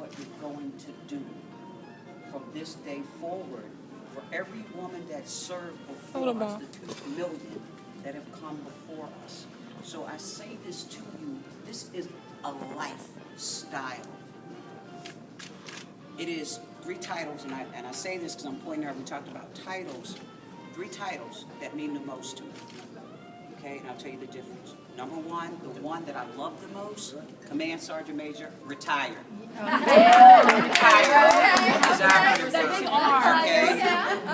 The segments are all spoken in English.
what you're going to do from this day forward for every woman that served before us, the 2 million that have come before us. So I say this to you, this is a lifestyle. It is 3 titles, and I say this because I'm pointing out, we talked about titles, 3 titles that mean the most to me. Okay, and I'll tell you the difference. Number 1, the one that I love the most, Command Sergeant Major, retired. Retired.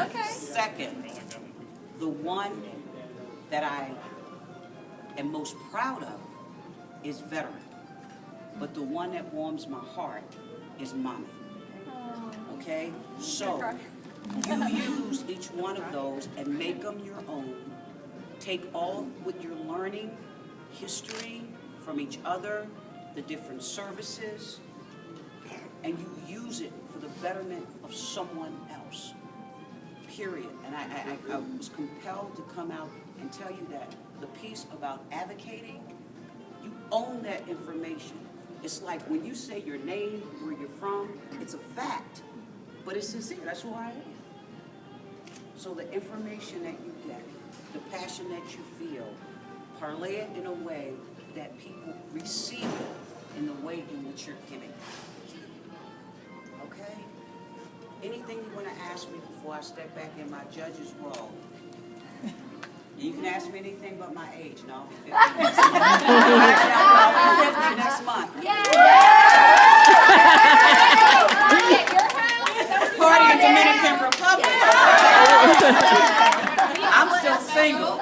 Okay. Second, the one that I am most proud of is veteran. But the one that warms my heart is mommy. Okay? So, you use each one of those and make them your own. Take all what you're learning, history from each other, the different services, and you use it for the betterment of someone else. Period. And I was compelled to come out and tell you that the piece about advocating, you own that information. It's like when you say your name, where you're from, it's a fact, but it's sincere. That's who I am. So the information that you get, the passion that you feel, parlay it in a way that people receive it in the way in which you're giving. Okay? Anything you want to ask me before I step back in my judge's role? You can ask me anything but my age, and I'll be 50 next month. I'll be 50 next month. Party in Dominican Republic. I'm still single.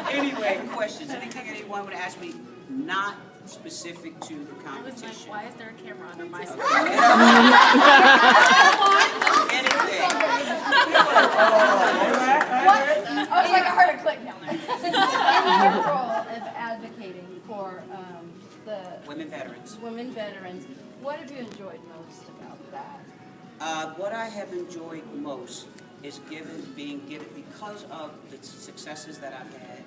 Anyway, questions? Anything anyone would ask me? Not specific to the competition. I was like, why is there a camera under my screen? Anything. I was like, I heard a click now. In your role of advocating for the Women veterans. women veterans, what have you enjoyed most about that? What I have enjoyed most is being given, because of the successes that I've had,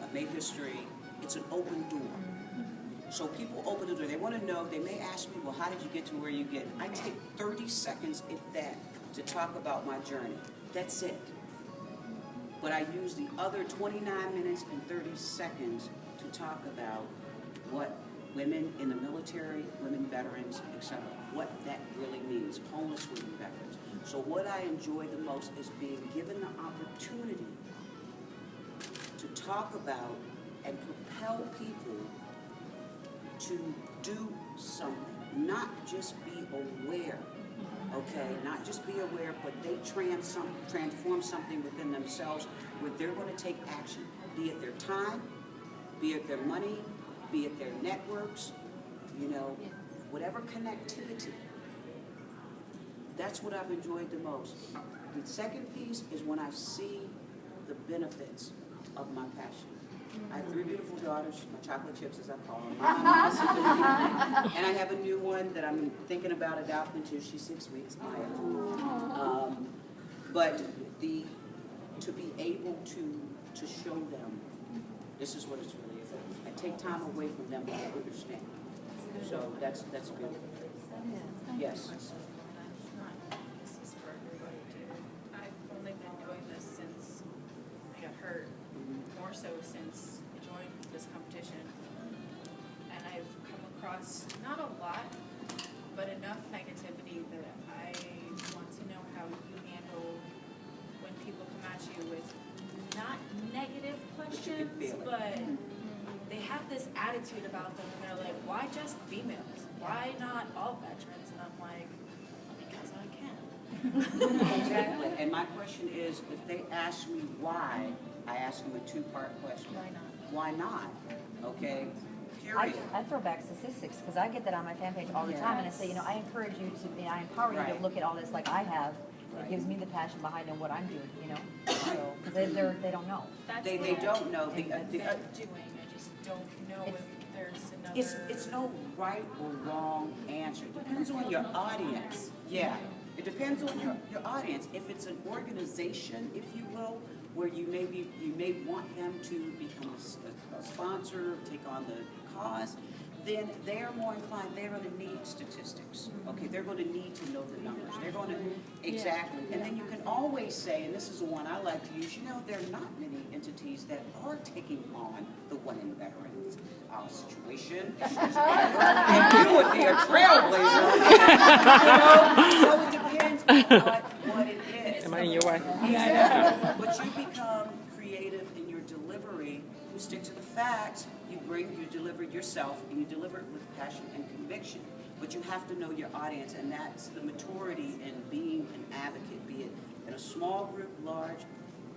I've made history, it's an open door. So people open the door, they want to know, they may ask me, well, how did you get to where you get? I take 30 seconds, if that, to talk about my journey. That's it. But I use the other 29 minutes and 30 seconds to talk about what women in the military, women veterans, etc., what that really means, homeless women veterans. So what I enjoy the most is being given the opportunity to talk about and propel people to do something, not just be aware, okay? Not just be aware, but they transform something within themselves where they're going to take action, be it their time, be it their money, be it their networks, you know, whatever connectivity. That's what I've enjoyed the most. The second piece is when I see the benefits of my passion. I have 3 beautiful daughters, my chocolate chips as I call them. And I have a new one that I'm thinking about adopting too. She's 6 weeks, Maya. But to be able to show them, this is what it's really about. I take time away from them to understand. So that's beautiful. Yes. This is for everybody too. I've only been doing this since I got hurt, more so since I joined this competition. And I've come across not a lot, but enough negativity that I want to know how you handle when people come at you with not negative questions, but they have this attitude about them, and they're like, why just females? Why not all veterans? And I'm like, because I can. Exactly. And my question is, if they ask me why, I ask them a 2-part question. Why not? Why not? Okay? Period. I throw back statistics because I get that on my fan page all the time, and I say, I encourage you to, I empower you to look at all this like I have. It gives me the passion behind what I'm doing, So, because they don't know. They don't know. I just don't know if there's another. It's no right or wrong answer. It depends on your audience. Yeah. It depends on your audience. If it's an organization, if you will, where you may want them to become a sponsor, take on the cause, then they're more inclined, they're gonna need statistics, okay? They're gonna need to know the numbers, they're gonna, exactly. And then you can always say, and this is the one I like to use, there are not many entities that are taking on the one in veterans situation. And you would be a trailblazer. So it depends on what it is. Am I in your way? Exactly. But you become creative in your delivery, you stick to the facts, you deliver yourself, and you deliver it with passion and conviction. But you have to know your audience, and that's the maturity in being an advocate, be it in a small group, large,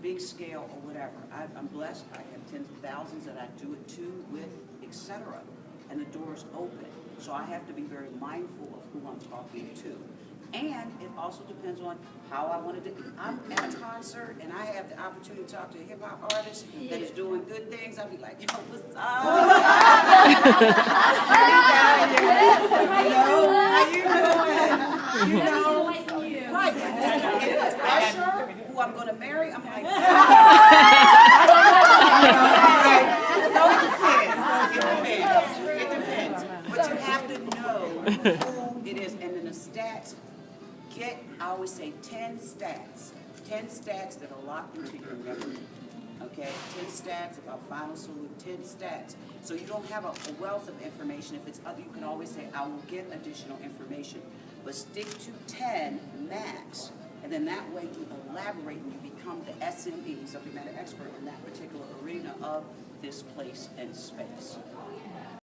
big scale, or whatever. I'm blessed, I have tens of thousands that I do it to, with, etc. And the door's open. So I have to be very mindful of who I'm talking to. And it also depends on how I want to do it. If I'm at a concert and I have the opportunity to talk to a hip hop artist that is doing good things, I'll be like, yo, what's up? How you doing? Right. If it's Usher, who I'm going to marry, I'm like, so it depends. But you have to know who it is. And then the stats, I always say 10 stats that are locked into your memory. Okay, 10 stats about Final Salute, 10 stats. So you don't have a wealth of information. If it's other, you can always say, I will get additional information. But stick to 10 max. And then that way you elaborate and you become the SME, subject matter expert in that particular arena of this place and space.